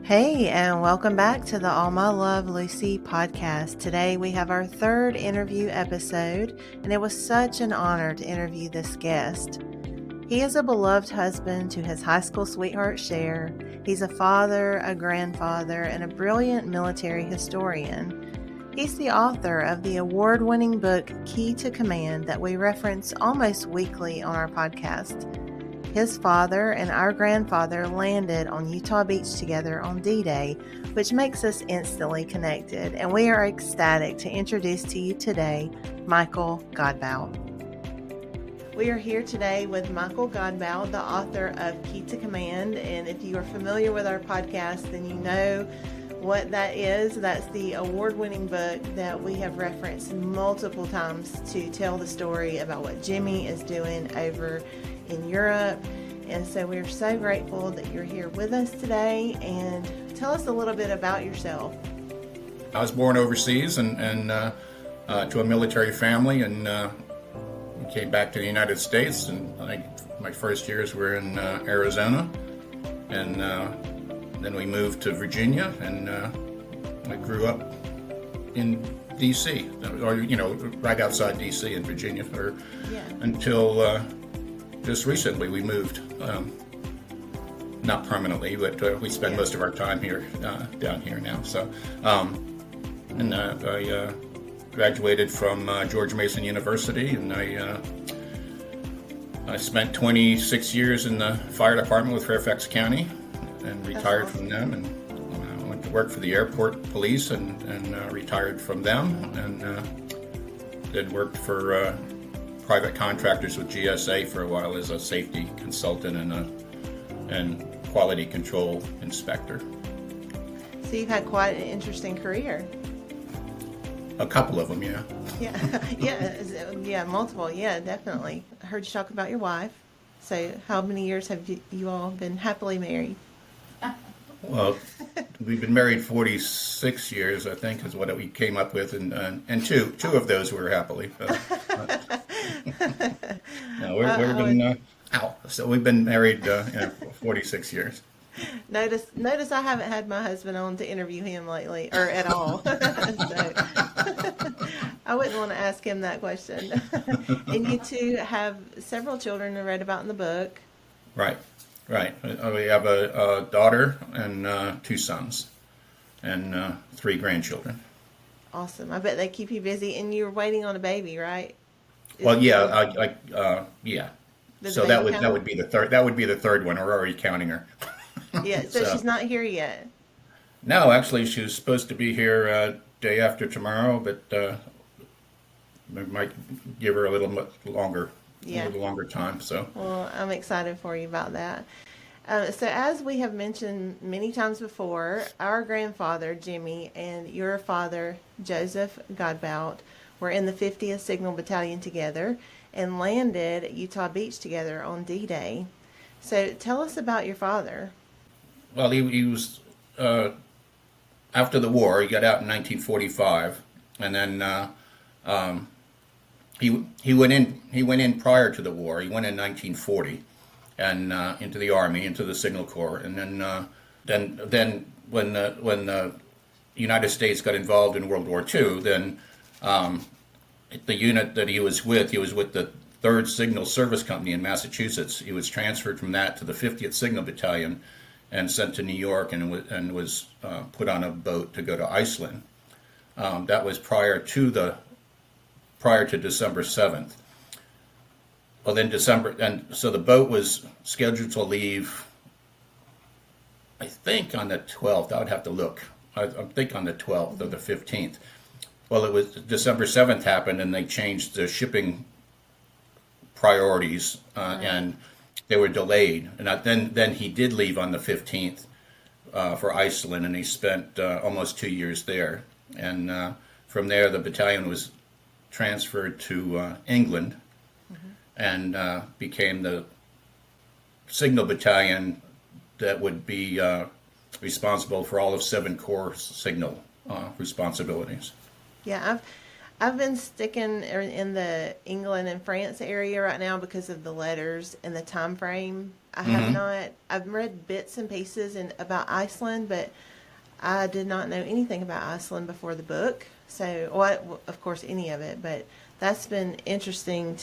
Hey, and welcome back to the All My Love Lucy podcast. Today we have our third interview episode, and it was such an honor to interview this guest. He is a beloved husband to his high school sweetheart, Cher. He's a father, a grandfather, and a brilliant military historian. He's the author of the award-winning book, Key to Command, that we reference almost weekly on our podcast. His father and our grandfather landed on Utah Beach together on D-Day, which makes us instantly connected, and we are ecstatic to introduce to you today Michael Godbout. We are here today with Michael Godbout, the author of Key to Command, and if you are familiar with our podcast, then you know what that is. That's the award-winning book that we have referenced multiple times to tell the story about what Jimmy is doing over in Europe. And so we're so grateful that you're here with us today, and tell us a little bit about yourself. I was born overseas and to a military family, and came back to the United States, and my first years were in Arizona, and then we moved to Virginia, and I grew up in D.C., or right outside D.C. in Virginia, until just recently we moved, not permanently, but we spend most of our time here, down here now. So, and I graduated from George Mason University, and I spent 26 years in the fire department with Fairfax County, and retired from them, and went to work for the airport police, and retired from them, and then worked for private contractors with GSA for a while as a safety consultant and quality control inspector. So you've had quite an interesting career. A couple of them, yeah. Yeah, multiple. Yeah, definitely. I heard you talk about your wife. So how many years have you all been happily married? Well, we've been married 46 years, I think, is what we came up with, and two of those were happily. So we've been married 46 years. Notice I haven't had my husband on to interview him lately, or at all. So I wouldn't want to ask him that question. And you two have several children I read about in the book. Right. We have a daughter and 2 sons, and 3 grandchildren. Awesome. I bet they keep you busy, and you're waiting on a baby, right? Well, yeah, yeah. So that would be the third. That would be the third one. We're already counting her. Yeah. So she's not here yet. No, actually, she was supposed to be here day after tomorrow, but we might give her a little longer. Yeah. A little longer time. So. Well, I'm excited for you about that. So as we have mentioned many times before, our grandfather, Jimmy, and your father, Joseph Godbout, were in the 50th Signal Battalion together and landed at Utah Beach together on D-Day. So tell us about your father. Well, he was, after the war, he got out in 1945, and then he went in prior to the war. He went in 1940, and into the Army, into the Signal Corps, and then when the United States got involved in World War II, then the unit that he was with the 3rd Signal Service Company in Massachusetts. He was transferred from that to the 50th Signal Battalion and sent to New York, and was put on a boat to go to Iceland. That was prior to December 7th. Well, then so the boat was scheduled to leave, I think, on the 12th. I would have to look. I think on the 12th or the 15th. Well, it was December 7th happened, and they changed the shipping priorities, and they were delayed. And then he did leave on the 15th for Iceland, and he spent almost 2 years there. And from there, the battalion was transferred to England, and became the Signal Battalion that would be responsible for all of 7 Corps signal responsibilities. Yeah, I've been sticking in the England and France area right now because of the letters and the time frame. I have not. I've read bits and pieces about Iceland, but I did not know anything about Iceland before the book. So, well, of course, any of it, but that's been interesting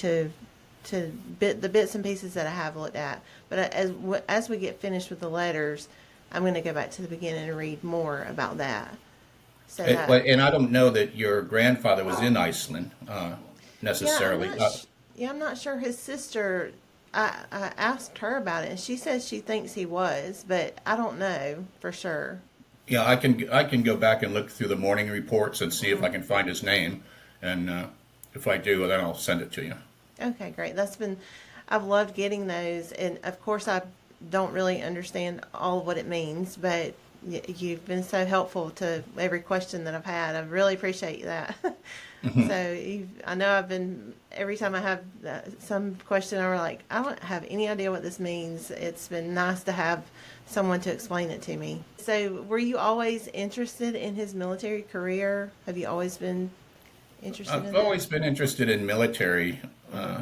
the bits and pieces that I have looked at. But as we get finished with the letters, I'm going to go back to the beginning and read more about that. So And I don't know that your grandfather was in Iceland necessarily. I'm not sure. His sister, I asked her about it, and she says she thinks he was, but I don't know for sure. Yeah, I can go back and look through the morning reports and see if I can find his name, and if I do, then I'll send it to you. Okay, great. I've loved getting those, and of course I don't really understand all of what it means, but you've been so helpful to every question that I've had. I really appreciate that. So I know every time I have some question, I'm like, I don't have any idea what this means. It's been nice to have someone to explain it to me. So were you always interested in his military career? Have you always been interested in I've that? always been interested in military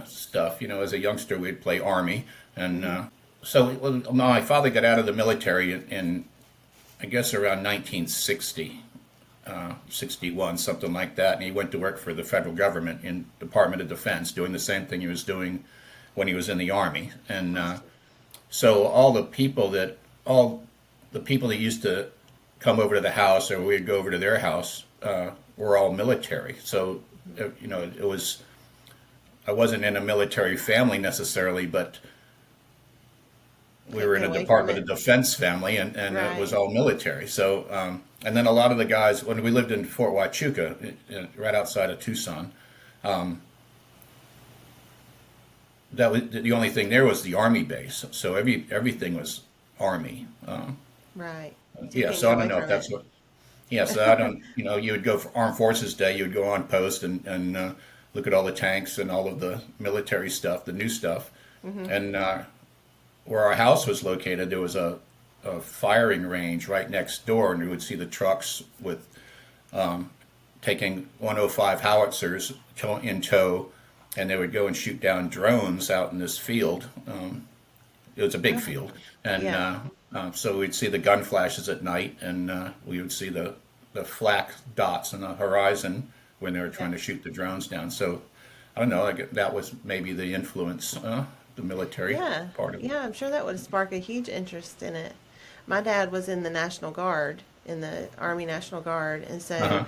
stuff. As a youngster, we'd play Army, and so my father got out of the military in I guess around 1960, 61, something like that, and he went to work for the federal government in Department of Defense, doing the same thing he was doing when he was in the Army, and so all the people that used to come over to the house, or we'd go over to their house, were all military. So it was. I wasn't in a military family necessarily, but we were in a Department of Defense family, and Right. It was all military. So, and then a lot of the guys, when we lived in Fort Huachuca, right outside of Tucson, that was the only thing there was the Army base. So everything was Army. Right. Yeah. So I don't know if that's what. Yeah. So I don't. You would go for Armed Forces Day. You would go on post and look at all the tanks and all of the military stuff, the new stuff, and where our house was located, there was a firing range right next door, and you would see the trucks with taking 105 howitzers in tow, and they would go and shoot down drones out in this field. It was a big field, and so we'd see the gun flashes at night, and we would see the flak dots on the horizon when they were trying to shoot the drones down. So I don't know. That was maybe the influence. The military part of it. Yeah, I'm sure that would spark a huge interest in it. My dad was in the National Guard, in the Army National Guard, and so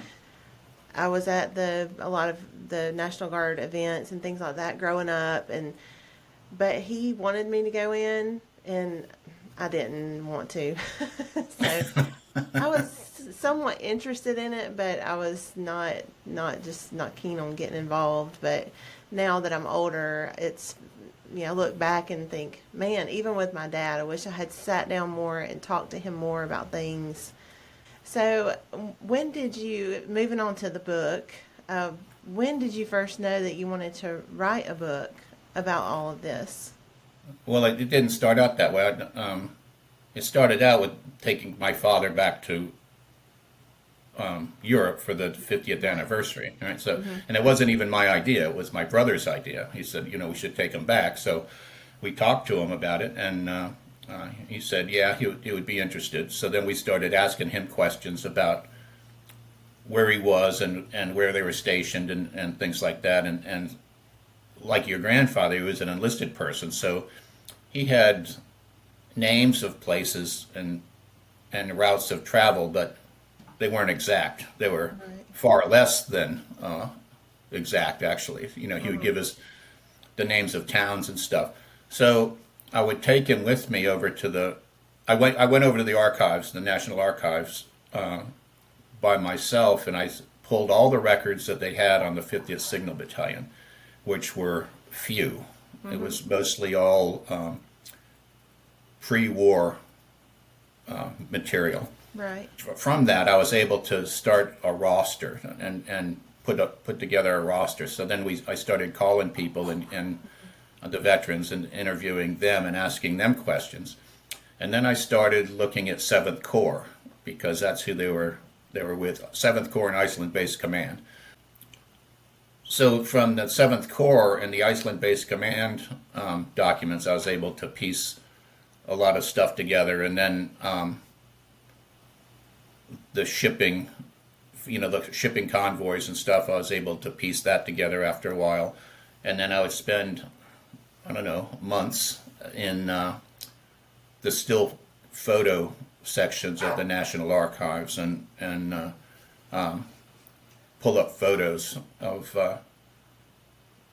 I was at a lot of the National Guard events and things like that growing up, but he wanted me to go in, and I didn't want to. So I was somewhat interested in it, but I was not keen on getting involved. But now that I'm older, I look back and think, man, even with my dad, I wish I had sat down more and talked to him more about things. So when did you, moving on to the book, when did you first know that you wanted to write a book about all of this? Well, it didn't start out that way. It started out with taking my father back to Europe for the 50th anniversary. Right? So, and it wasn't even my idea; it was my brother's idea. He said, we should take him back. So, we talked to him about it, and he said, yeah, he would be interested. So then we started asking him questions about where he was and where they were stationed and things like that. And like your grandfather, he was an enlisted person, so he had names of places and routes of travel, but they weren't exact. They were far less than exact, actually. He would give us the names of towns and stuff. So I would take him with me over to I went over to the archives, the National Archives, by myself, and I pulled all the records that they had on the 50th Signal Battalion, which were few. It was mostly all pre-war material. Right. From that, I was able to start a roster and put together a roster. So then I started calling people and the veterans and interviewing them and asking them questions. And then I started looking at 7th Corps, because that's who they were with, 7th Corps and Iceland Base Command. So from the 7th Corps and the Iceland Base Command documents, I was able to piece a lot of stuff together, and then the shipping, the shipping convoys and stuff, I was able to piece that together after a while. And then I would spend, I don't know, months in the still photo sections of the National Archives and pull up photos of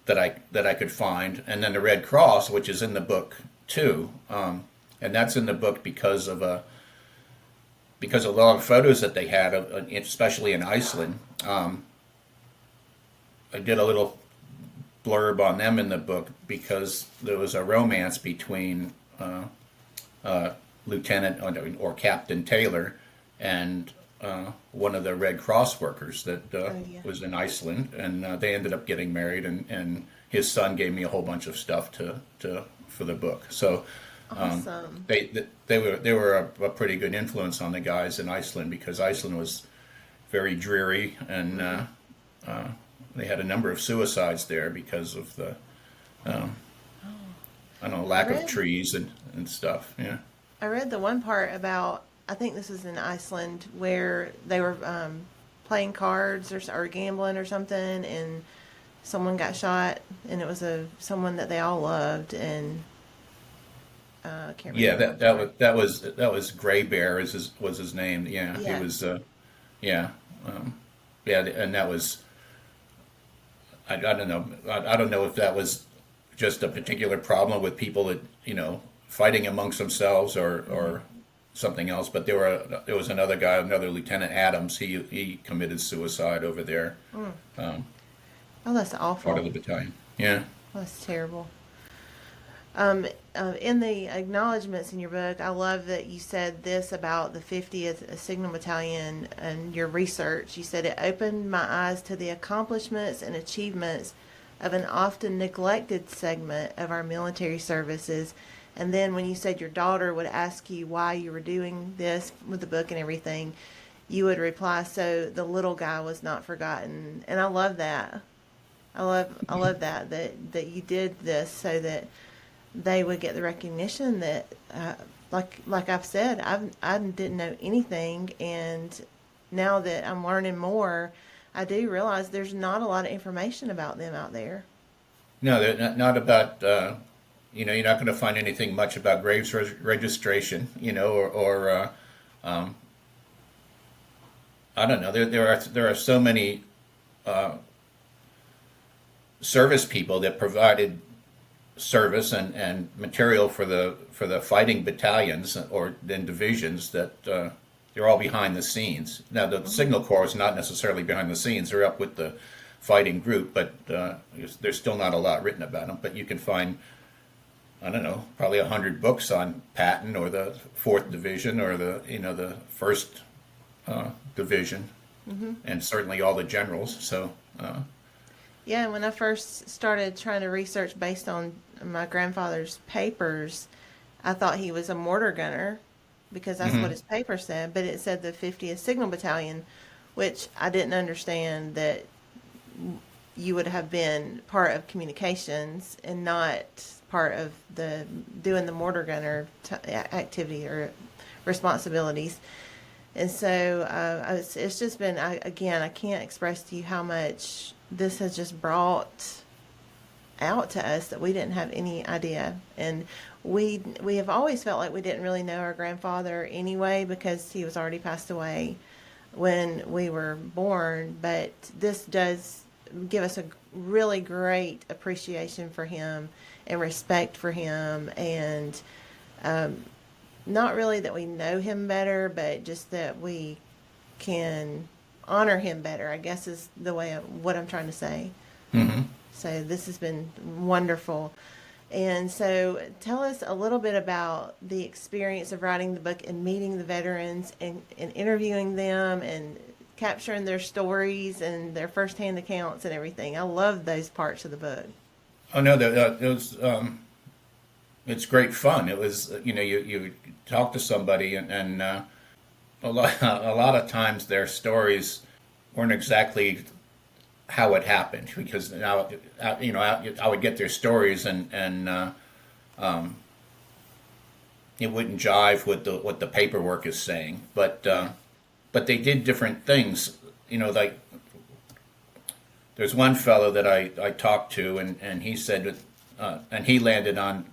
that I could find. And then the Red Cross, which is in the book too, and that's in the book because of a lot of photos that they had, especially in Iceland. I did a little blurb on them in the book because there was a romance between Lieutenant or Captain Taylor and one of the Red Cross workers that was in Iceland, and they ended up getting married, and his son gave me a whole bunch of stuff for the book. So awesome. They were a pretty good influence on the guys in Iceland, because Iceland was very dreary, and they had a number of suicides there because of the lack of trees and stuff. Yeah. I read the one part about, I think this was in Iceland, where they were playing cards or gambling or something, and someone got shot, and it was someone that they all loved, and I can't remember. Yeah, that was Gray Bear was his name. Yeah, Yeah. He was. And that was. I don't know. I don't know if that was just a particular problem with people that fighting amongst themselves or something else. But there was another guy, another Lieutenant Adams. He committed suicide over there. Oh, that's awful. Part of the battalion. Yeah. That's terrible. In the acknowledgments in your book, I love that you said this about the 50th Signal Battalion and your research. You said it opened my eyes to the accomplishments and achievements of an often neglected segment of our military services. And then when you said your daughter would ask you why you were doing this with the book and everything, you would reply, so the little guy was not forgotten. And I love that. I love that you did this so that they would get the recognition that, like I've said, I didn't know anything, and now that I'm learning more, I do realize there's not a lot of information about them out there. No, they're not about. You're not going to find anything much about graves registration. Or I don't know. There are so many service people that provided service and material for the fighting battalions or then divisions that they're all behind the scenes. Now the Signal Corps is not necessarily behind the scenes; they're up with the fighting group, but there's still not a lot written about them. But you can find, I don't know, probably 100 books on Patton or the 4th Division or the 1st Division, and certainly all the generals. So. Yeah, when I first started trying to research based on my grandfather's papers, I thought he was a mortar gunner because that's what his paper said, but it said the 50th Signal Battalion, which I didn't understand that you would have been part of communications and not part of doing the mortar gunner activity or responsibilities. And so it's just been, I can't express to you how much this has just brought out to us that we didn't have any idea. And we have always felt like we didn't really know our grandfather anyway because he was already passed away when we were born. But this does give us a really great appreciation for him and respect for him, and not really that we know him better, but just that we can honor him better, I guess is the way what I'm trying to say. So this has been wonderful. And so tell us a little bit about the experience of writing the book and meeting the veterans and interviewing them and capturing their stories and their firsthand accounts and everything. I love those parts of the book. Oh no, it was. It's great fun. It was, you talk to somebody and a lot of times their stories weren't exactly how it happened, because now I would get their stories and it wouldn't jive with what the paperwork is saying. But they did different things. Like there's one fellow that I talked to, and he said that, and he landed on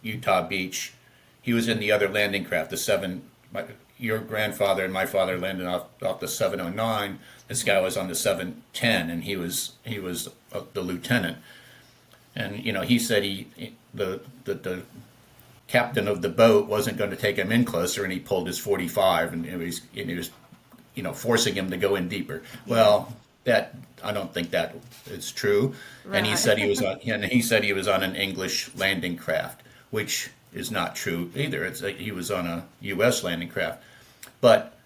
Utah Beach. He was in the other landing craft, the your grandfather and my father landed off the 709. This guy was on the 710, and he was the lieutenant. And he said the captain of the boat wasn't going to take him in closer, and he pulled his 45, and he was forcing him to go in deeper. Well, that I don't think that is true. Right. And he said he was on an English landing craft, which is not true either. It's like he was on a U.S. landing craft, but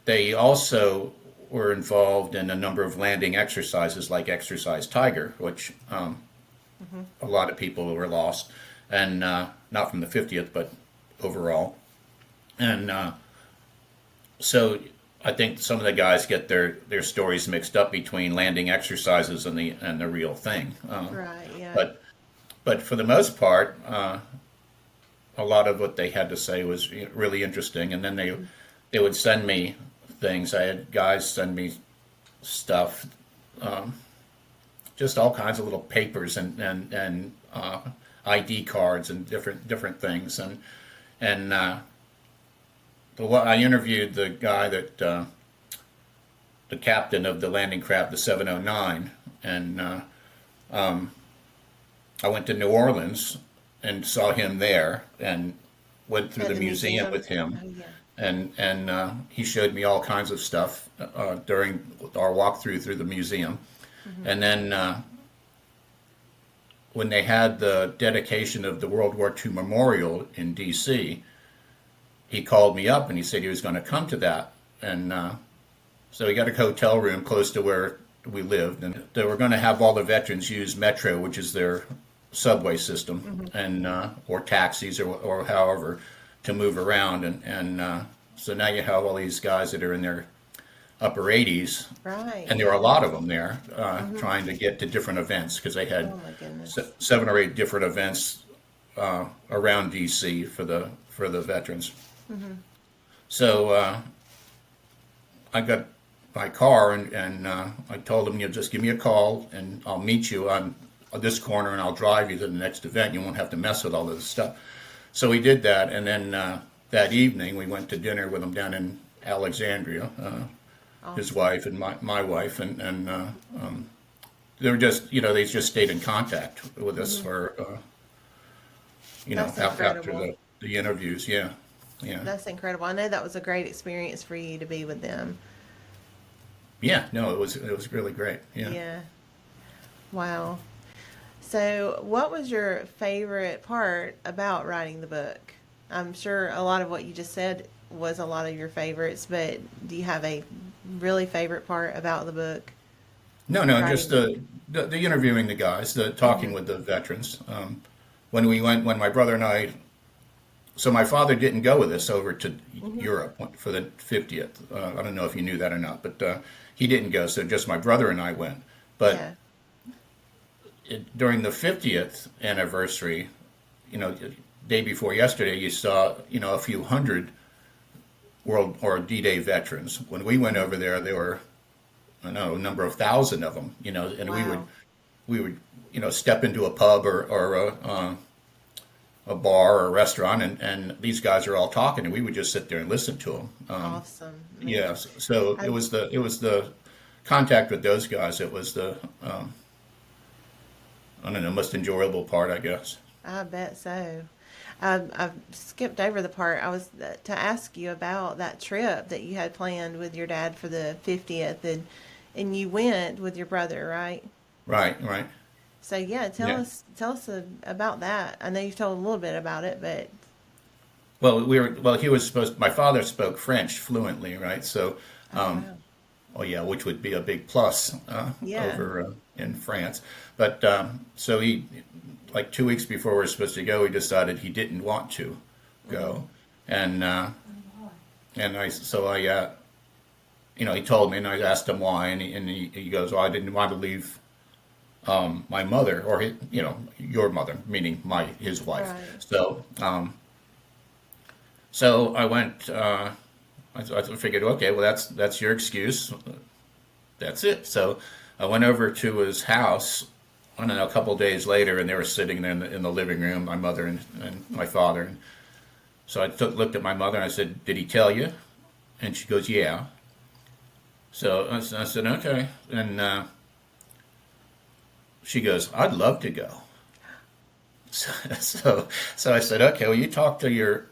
they also were involved in a number of landing exercises, like Exercise Tiger, which a lot of people were lost, and not from the 50th, but overall. And so I think some of the guys get their stories mixed up between landing exercises and the real thing. Right. Yeah. But for the most part, a lot of what they had to say was really interesting. And then they would send me things. I had guys send me stuff, just all kinds of little papers and ID cards and different things. And I interviewed the guy that the captain of the landing craft, the 709, and I went to New Orleans and saw him there and went through the museum with him. Oh, yeah. And he showed me all kinds of stuff during our walkthrough through the museum. Mm-hmm. And then when they had the dedication of the World War II Memorial in D.C., he called me up and he said he was going to come to that. And so he got a hotel room close to where we lived. And they were going to have all the veterans use Metro, which is their subway system, mm-hmm. and or taxis or however to move around. And so now you have all these guys that are in their upper 80s, right? And there were a lot of them there mm-hmm. trying to get to different events because they had 7 or 8 different events around D.C. for the veterans. Mm-hmm. So I got my car and I told them, just give me a call and I'll meet you on this corner and I'll drive you to the next event. You won't have to mess with all of this stuff. So we did that, and then that evening we went to dinner with him down in Alexandria, awesome. His wife and my wife, and they were just, they just stayed in contact with us mm-hmm. for, after the interviews. Yeah. Yeah. That's incredible. I know that was a great experience for you to be with them. Yeah, no, it was really great. Yeah. Yeah. Wow. So, what was your favorite part about writing the book? I'm sure a lot of what you just said was a lot of your favorites, but do you have a really favorite part about the book? No, just the interviewing the guys, the talking mm-hmm. with the veterans. When my brother and I. So my father didn't go with us over to mm-hmm. Europe for the 50th. I don't know if you knew that or not, but he didn't go. So just my brother and I went. But during the 50th anniversary, day before yesterday, you saw, a few hundred World or D-Day veterans. When we went over there were, a number of thousand of them. And wow. we would, step into a pub or a bar or a restaurant, and these guys are all talking, and we would just sit there and listen to them. Awesome. Yes. So it was the contact with those guys. It was the most enjoyable part, I guess. I bet so. I've skipped over the part. I was to ask you about that trip that you had planned with your dad for the 50th, and you went with your brother, right? Right. So tell us about that. I know you've told a little bit about it, but he was supposed. My father spoke French fluently, right? So, which would be a big plus over in France. But so he, like 2 weeks before we were supposed to go, he decided he didn't want to go, and he told me, and I asked him why, and he goes, "Well, I didn't want to leave." My mother, or your mother, meaning his wife. Right. So, So I went. I figured, okay, well that's your excuse. That's it. So I went over to his house. I don't know, a couple of days later, and they were sitting there in the living room, my mother and my father. And so I looked at my mother and I said, "Did he tell you?" And she goes, "Yeah." So I said, "Okay." And she goes, "I'd love to go." So, so I said, "Okay, well, you talk to your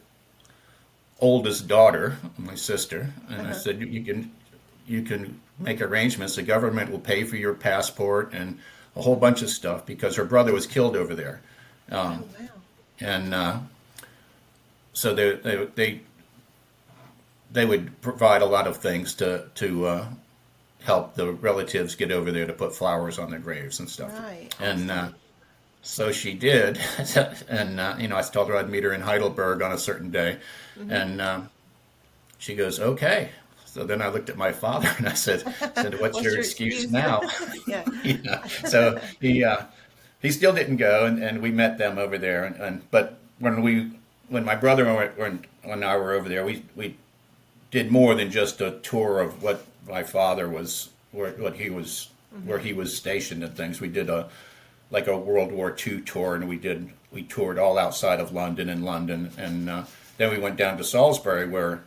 oldest daughter, my sister," and I said, you can make arrangements. The government will pay for your passport and a whole bunch of stuff because her brother was killed over there, Oh, wow. and so they would provide a lot of things to help the relatives get over there to put flowers on their graves and stuff. Right. And Awesome. so she did, and I told her I'd meet her in Heidelberg on a certain day, and she goes, "Okay." So then I looked at my father and I said, "What's What's your your excuse excuse? now?" Yeah. Yeah. So he still didn't go, and we met them over there, and but when my brother and I were over there, we did more than just a tour of what my father was, what he was, where he was stationed and things. We did a World War II tour, and we toured all outside of London and then we went down to Salisbury where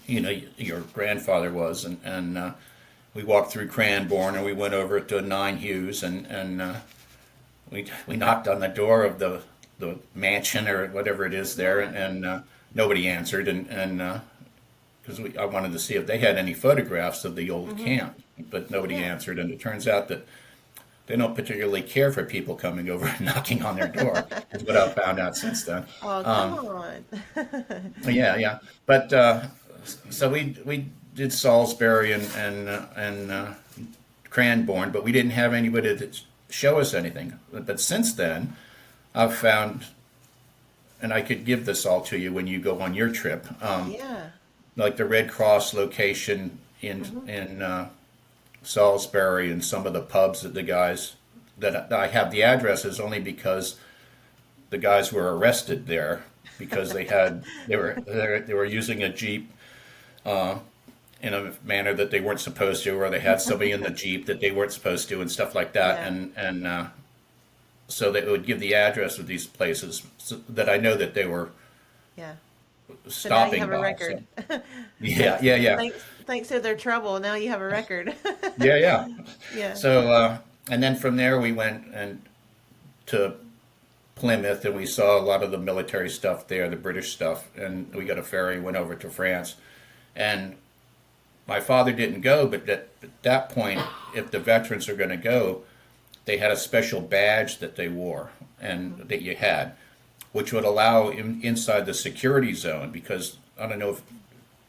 your grandfather was, and we walked through Cranbourne and we went over to Nine Hughes and we knocked on the door of the mansion or whatever it is there, and nobody answered, and because I wanted to see if they had any photographs of the old camp, but nobody Yeah. answered, and it turns out that they don't particularly care for people coming over and knocking on their door, is what I've found out since then. Oh, come on. Yeah, yeah. But so we did Salisbury and Cranbourne, but we didn't have anybody to show us anything. But since then, I've found, and I could give this all to you when you go on your trip, Yeah. like the Red Cross location in Salisbury and some of the pubs that the guys that I have the addresses only because the guys were arrested there because they were using a Jeep in a manner that they weren't supposed to, or they had somebody in the Jeep that they weren't supposed to, and stuff like that. Yeah. And so they would give the address of these places so that I know that they were Yeah. So now you stopping have a by. So, record. yeah, Thanks, yeah, yeah, thanks to their trouble, now you have a record. yeah, yeah. Yeah. So and then from there we went and to Plymouth, and we saw a lot of the military stuff there, the British stuff, and we got a ferry, went over to France, and my father didn't go, but at that point, if the veterans are going to go, they had a special badge that they wore and that you had, which would allow inside the security zone, because I don't know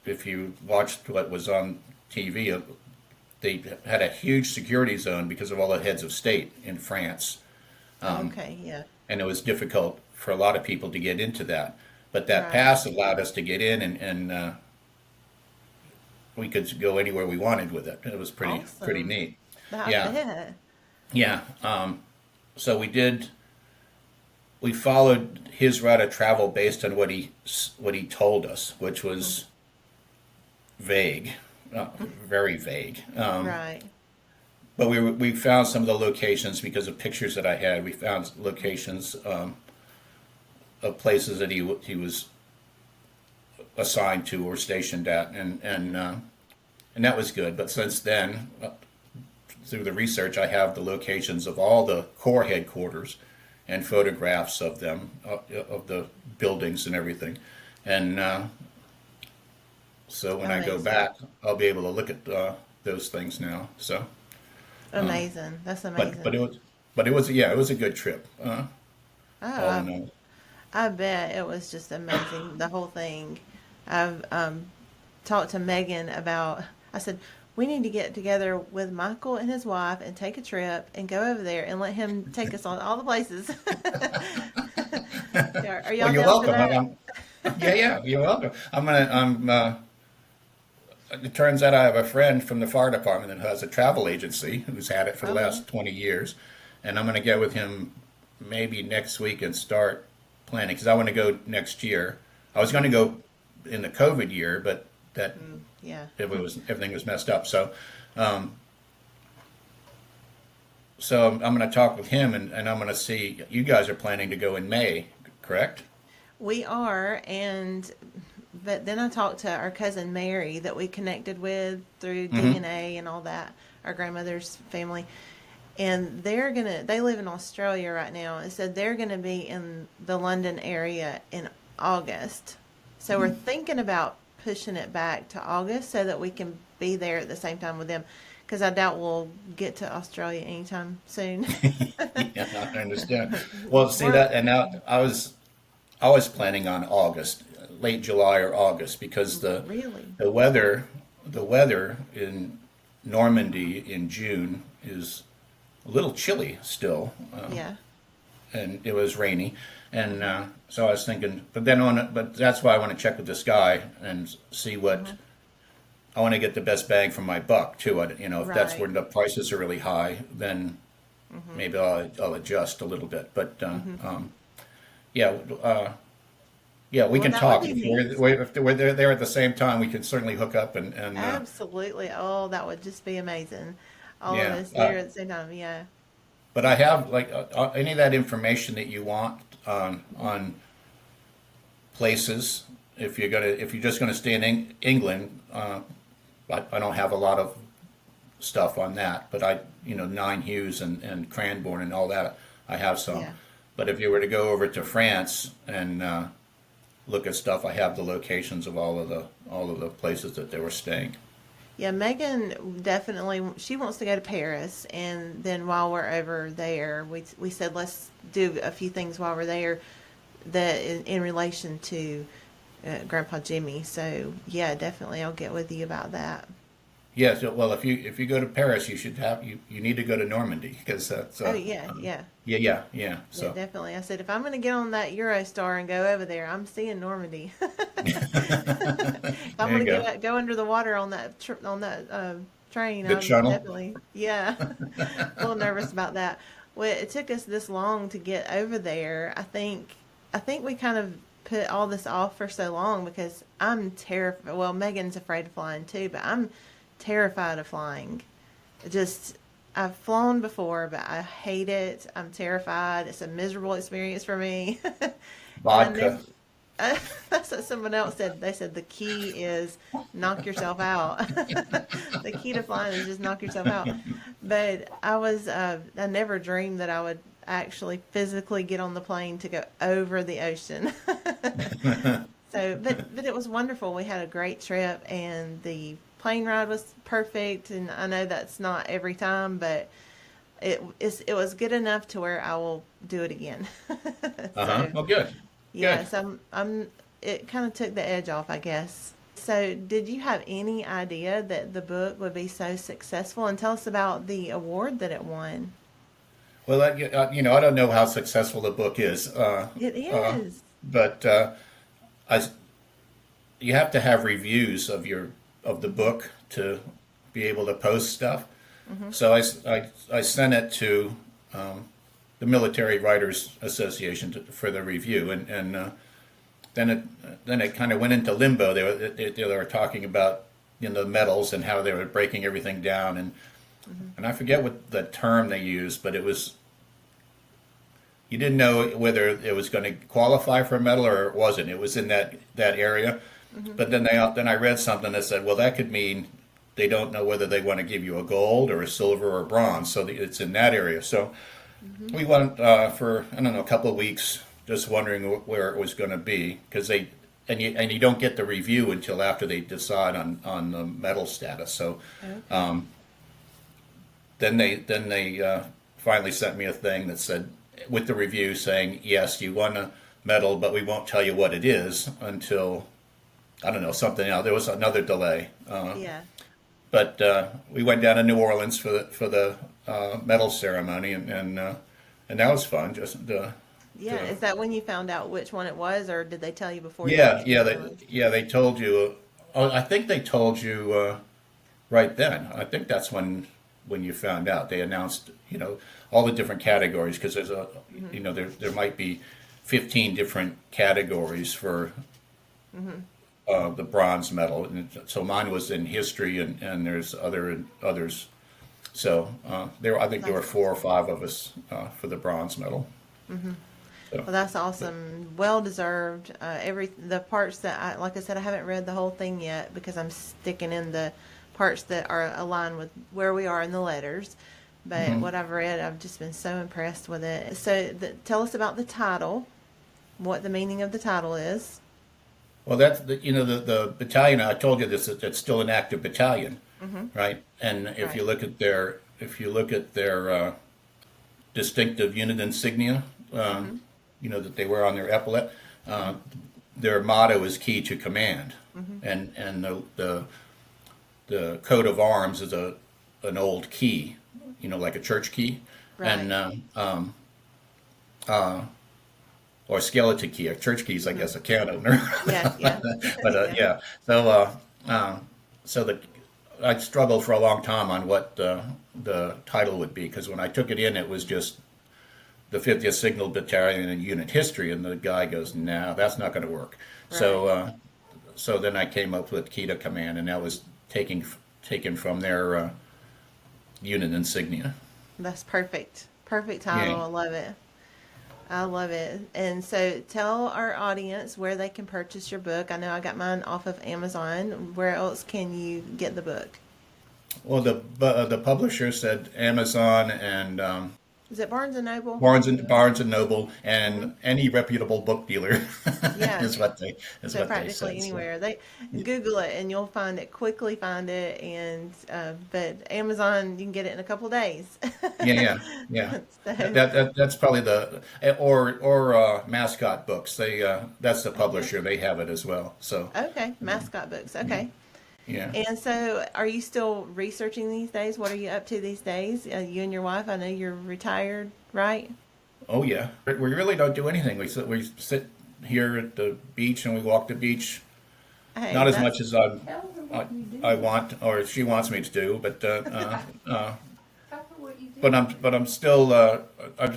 if you watched what was on TV, they had a huge security zone because of all the heads of state in France, Okay, yeah. and it was difficult for a lot of people to get into that. But that Right. pass allowed us to get in, and we could go anywhere we wanted with it. It was pretty Awesome. neat. I Yeah, bet. yeah. So we followed his route of travel based on what he told us, which was vague, very vague. Right. But we found some of the locations because of pictures that I had. We found locations of places that he was assigned to or stationed at, and that was good. But since then, through the research, I have the locations of all the Corps headquarters and photographs of them, of the buildings and everything. And so when I go Amazing. back, I'll be able to look at those things now. So, Amazing. That's but amazing. it was yeah, it was a good trip. Oh, All in all, I bet it was just amazing, the whole thing. I've talked to Megan about, I said, we need to get together with Michael and his wife and take a trip and go over there and let him take us on all the places. Are well, y'all you're down for welcome. that? Yeah, yeah, you're welcome. I'm. It turns out I have a friend from the fire department that has a travel agency who's had it for the Okay. last 20 years, and I'm going to get with him maybe next week and start planning because I want to go next year. I was going to go in the COVID year, but that Yeah. everything was messed up. So I'm going to talk with him, and I'm going to see. You guys are planning to go in May, correct? We are, but then I talked to our cousin Mary that we connected with through Mm-hmm. DNA and all that, our grandmother's family. And they live in Australia right now, and said they're gonna be in the London area in August. So we're thinking about pushing it back to August so that we can be there at the same time with them. Because I doubt we'll get to Australia anytime soon. Yeah, I understand. Well, see We're that, and now I was planning on August, late July or August, because really, the weather in Normandy in June is a little chilly still, yeah, and it was rainy, and so I was thinking, but that's why I want to check with this guy and see what I want to get the best bang for my buck too. If that's right. where the prices are really high, then maybe I'll adjust a little bit. But yeah, yeah, we Well, can that would talk be if neat. we're there at the same time. We can certainly hook up and Absolutely. Oh, that would just be amazing. All of yeah. us there at the same time. Yeah. But I have like any of that information that you want on places. If you're just gonna stay in England, I don't have a lot of stuff on that. But Nine Hughes and Cranbourne and all that, I have some. Yeah. But if you were to go over to France and look at stuff, I have the locations of all of the places that they were staying. Yeah, Megan definitely she wants to go to Paris, and then while we're over there, we said let's do a few things while we're there that in relation to Grandpa Jimmy. So yeah, definitely I'll get with you about that. Yeah, so well, if you go to Paris, you need to go to Normandy because that's Oh yeah, yeah. yeah. Yeah, So definitely. I said if I'm going to get on that Eurostar and go over there, I'm seeing Normandy. If I'm there you going to go. go under the water on that train, The I'm channel. definitely yeah, a little nervous about that. Well, it took us this long to get over there. I think we kind of put all this off for so long because I'm terrified. Well, Megan's afraid of flying too, but I'm terrified of flying. Just I've flown before, but I hate it. I'm terrified. It's a miserable experience for me. And I never. Vodka. That's what someone else said. They said the key is knock yourself out. The key to flying is just knock yourself out. But I never dreamed that I would actually physically get on the plane to go over the ocean. So, but it was wonderful. We had a great trip, and the plane ride was perfect. And I know that's not every time, but it was good enough to where I will do it again. Uh-huh. So, Well, good. Good. yes, I'm. It kind of took the edge off, I guess. So, did you have any idea that the book would be so successful? And tell us about the award that it won. Well, I don't know how successful the book is, It uh, is. but I, you have to have reviews of the book to be able to post stuff. So I sent it to the Military Writers Association for the review, and then it kind of went into limbo. They were talking about medals and how they were breaking everything down, and I forget what the term they used, but it was you didn't know whether it was going to qualify for a medal or it wasn't. It was in that area, but then I read something that said, well, that could mean they don't know whether they want to give you a gold or a silver or a bronze, so it's in that area. So we went for I don't know a couple of weeks just wondering where it was going to be because you don't get the review until after they decide on the medal status. So Okay. then they finally sent me a thing that said with the review saying yes, you won a medal, but we won't tell you what it is until I don't know something else. There was another delay. Yeah. But we went down to New Orleans for the medal ceremony, and that was fun. Yeah. Is that when you found out which one it was, or did they tell you before you went Yeah, to New Orleans? they told you. Oh, I think they told you right then. I think that's when you found out. They announced all the different categories because there might be 15 different categories for the bronze medal. And so mine was in history, and there's others. So I think there were 4 or 5 of us for the bronze medal. So, Well, that's awesome. Well deserved. The parts that like I said, I haven't read the whole thing yet because I'm sticking in the parts that are aligned with where we are in the letters. But what I've read, I've just been so impressed with it. So, tell us about the title. What the meaning of the title is. well, that's the battalion. I told you this. It's still an active battalion, right? And if Right. you look at their distinctive unit insignia, that they wear on their epaulet, their motto is "Key to Command," and the coat of arms is an old key, like a church key, Right. and or skeleton key. A church keys, I guess, a can opener. Yeah, yeah. But Yeah. So I struggled for a long time on what the title would be, because when I took it in, it was just the 50th Signal Battalion and Unit History, and the guy goes, "No, that's not going to work." Right. So then I came up with Key to Command, and that was taken from their unit insignia. That's perfect. Perfect title. Yeah. I love it. I love it. And so tell our audience where they can purchase your book. I know I got mine off of Amazon. Where else can you get the book? Well, the publisher said Amazon and Is it Barnes and Noble? Barnes and Noble and any reputable book dealer Yeah. is what they So practically said. So, anywhere. They Google it and you'll quickly find it. And but Amazon, you can get it in a couple days. yeah. So, That's probably or Mascot Books. That's the publisher. They have it as well. So okay, mascot books. Okay. yeah. And so, are you still researching these days? What are you up to these days? You and your wife, I know you're retired, right? Oh yeah. We really don't do anything. We sit here at the beach and we walk the beach. Hey, Not as that's- much as I want or she wants me to do, but I'm still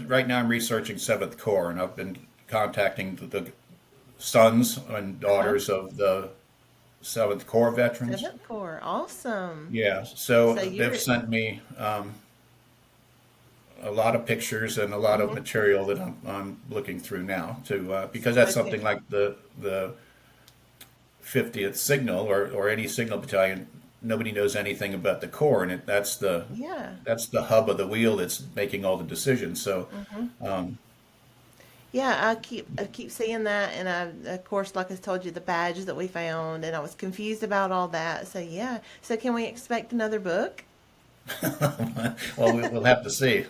right now. I'm researching Seventh Corps, and I've been contacting the sons and daughters of the Seventh Corps veterans. Seventh Corps, awesome. Yeah, so So you're- they've sent me a lot of pictures and a lot of material that I'm looking through now because that's Okay. something like the 50th Signal or any Signal battalion. Nobody knows anything about the Corps, and that's the hub of the wheel that's making all the decisions. So Yeah, I keep seeing that, and of course, like I told you, the badges that we found, and I was confused about all that. So yeah, so can we expect another book? well, we'll have to see.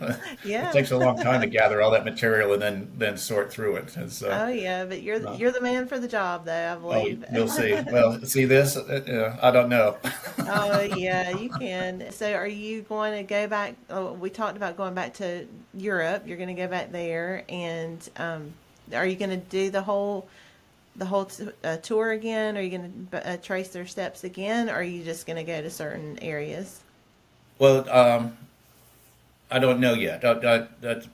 Yeah. It takes a long time to gather all that material and then sort through it. Oh yeah, but you're the man for the job, though, I believe. You'll see. Well, see this? I don't know. Oh yeah, you can. So are you going to go back? Oh, we talked about going back to Europe. You're going to go back there, and are you going to do the whole tour again? Are you going to trace their steps again, or are you just going to go to certain areas? Well, I don't know yet.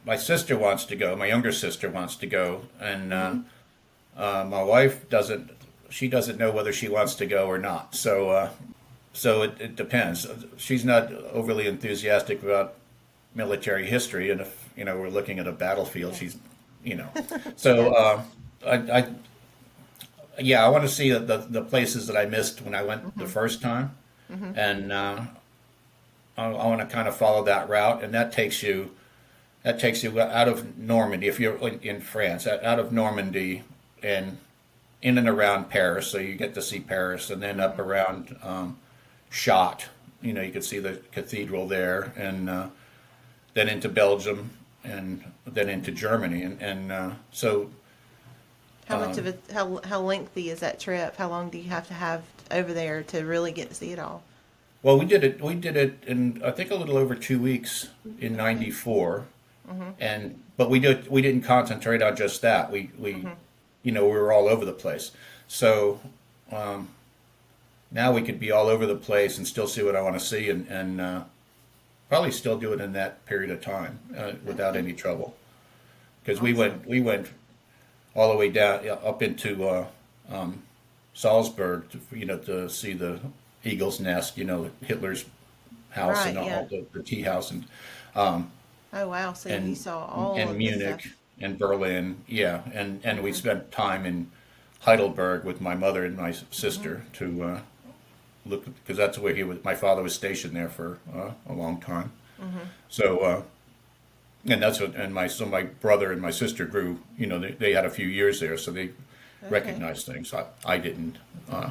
My sister wants to go. My younger sister wants to go, and my wife doesn't. She doesn't know whether she wants to go or not. So it depends. She's not overly enthusiastic about military history, and if we're looking at a battlefield, she's So I want to see the places that I missed when I went the first time, and I want to kind of follow that route, and that takes you out of Normandy if you're in France, out of Normandy and in and around Paris, so you get to see Paris, and then up around Shot. You can see the cathedral there, and then into Belgium, and then into Germany, and so. How much of it? How lengthy is that trip? How long do you have to have over there to really get to see it all? Well, we did it in I think a little over 2 weeks in '94, but we didn't concentrate on just that. We were all over the place. So now we could be all over the place and still see what I want to see, and probably still do it in that period of time without any trouble. Because we went all the way down up into Salzburg, to see the Eagle's Nest, Hitler's house, Right, and yeah. all the tea house, Oh, wow. So you and saw all and of this stuff. Munich and Berlin, yeah, and we Hmm. spent time in Heidelberg with my mother and my Hmm. sister to look, because that's where my father was stationed there for a long time. Hmm. So and that's what, and my brother and my sister grew. They had a few years there, so they Okay. recognized things. I didn't. Uh,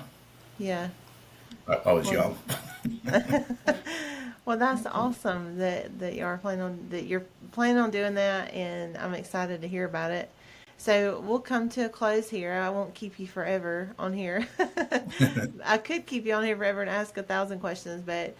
Yeah. I was Well, young. well, that's awesome that you're planning on doing that, and I'm excited to hear about it. So we'll come to a close here. I won't keep you forever on here. I could keep you on here forever and ask 1,000 questions, but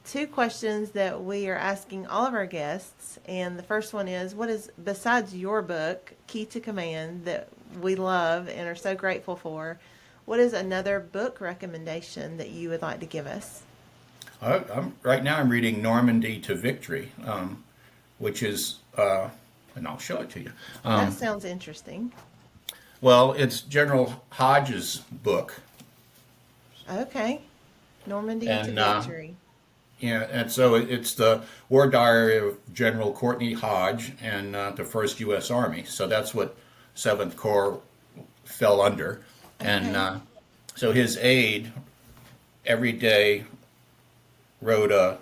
two questions that we are asking all of our guests, and the first one is, what is, besides your book, Key to Command, that we love and are so grateful for, what is another book recommendation that you would like to give us? Right now I'm reading Normandy to Victory, which is, and I'll show it to you. That sounds interesting. Well, it's General Hodges' book, Okay. Normandy to and Victory. yeah, and so it's the war diary of General Courtney Hodge and the First U.S. Army. So that's what Seventh Corps fell under, and Okay. so his aide every day wrote a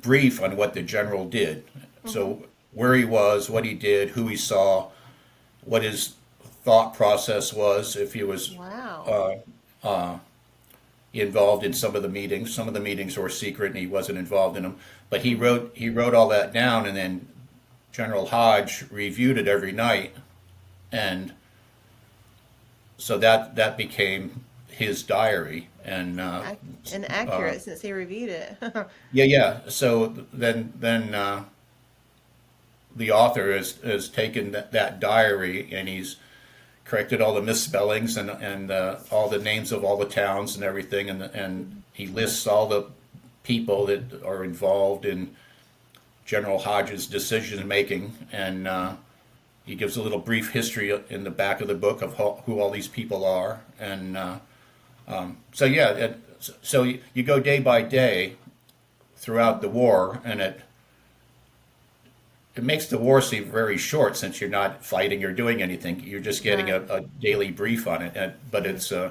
brief on what the general did. Hmm. So where he was, what he did, who he saw, what his thought process was, if he was Wow. uh, involved in some of the meetings. Some of the meetings were secret, and he wasn't involved in them. But Hmm. he wrote all that down, and then General Hodge reviewed it every night, and so that became his diary. And And uh, accurate since he reviewed it. yeah. So then the author has taken that diary, and he's corrected all the misspellings and all the names of all the towns and everything, and he lists all the people that are involved in General Hodges' decision making, and he gives a little brief history in the back of the book of who all these people are, and so yeah, so you go day by day throughout the Hmm. war, and it makes the war seem very short since you're not fighting or doing anything. You're just getting Right. a daily brief on it, but Hmm.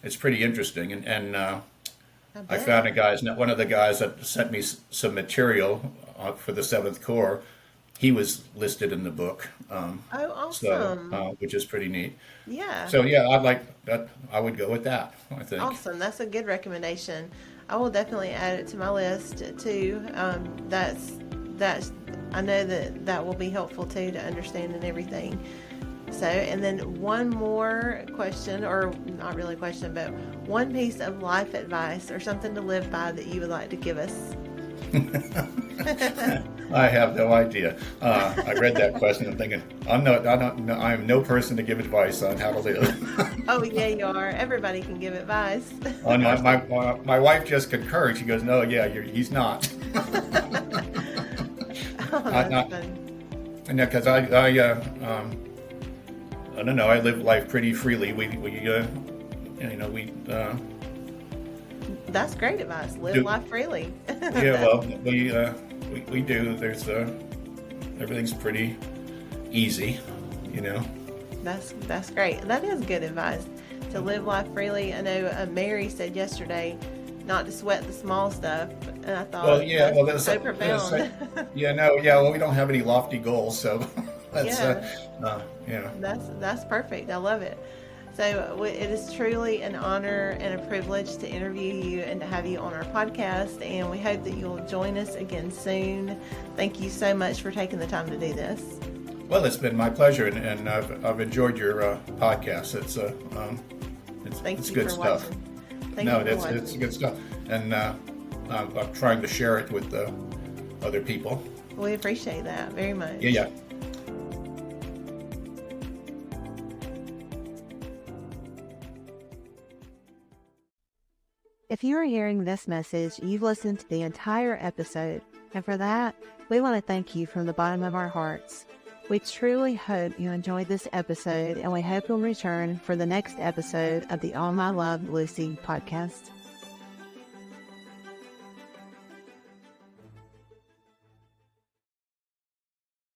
it's pretty interesting. And I I found bet. a guy's one of the guys that sent me some material for the Seventh Corps. He was listed in the book, Oh, so awesome. which is pretty neat. Yeah. So yeah, I'd like that. I would go with that, I think. Awesome. That's a good recommendation. I will definitely add it to my list too. That's I know that will be helpful too to understand and everything. So, and then one more question, or not really a question, but one piece of life advice or something to live by that you would like to give us. I have no idea. I read that question and thinking, I am no person to give advice on how to live. Oh, yeah, you are. Everybody can give advice. And my wife just concurred. She goes, no, yeah, he's not. Oh, I, that's not, funny. and because I don't know. I live life pretty freely. We That's great advice. Live do. life freely. Yeah, That's well, we do. There's everything's pretty easy, you know. that's great. That is good advice to live life freely. I know Mary said yesterday not to sweat the small stuff, and I Well, thought yeah, that's well, so profound. yeah, no, yeah, well, we don't have any lofty goals, so that's Yeah, yeah. that's perfect. I love it. So it is truly an honor and a privilege to interview you and to have you on our podcast. And we hope that you'll join us again soon. Thank you so much for taking the time to do this. Well, it's been my pleasure, and I've enjoyed your podcast. It's Thank you good for stuff. watching. Thank No, you for it's watching. good stuff, and I'm trying to share it with other people. We appreciate that very Yeah, much. yeah. If you are hearing this message, you've listened to the entire episode, and for that, we want to thank you from the bottom of our hearts. We truly hope you enjoyed this episode, and we hope you'll return for the next episode of the All My Love Lucy podcast.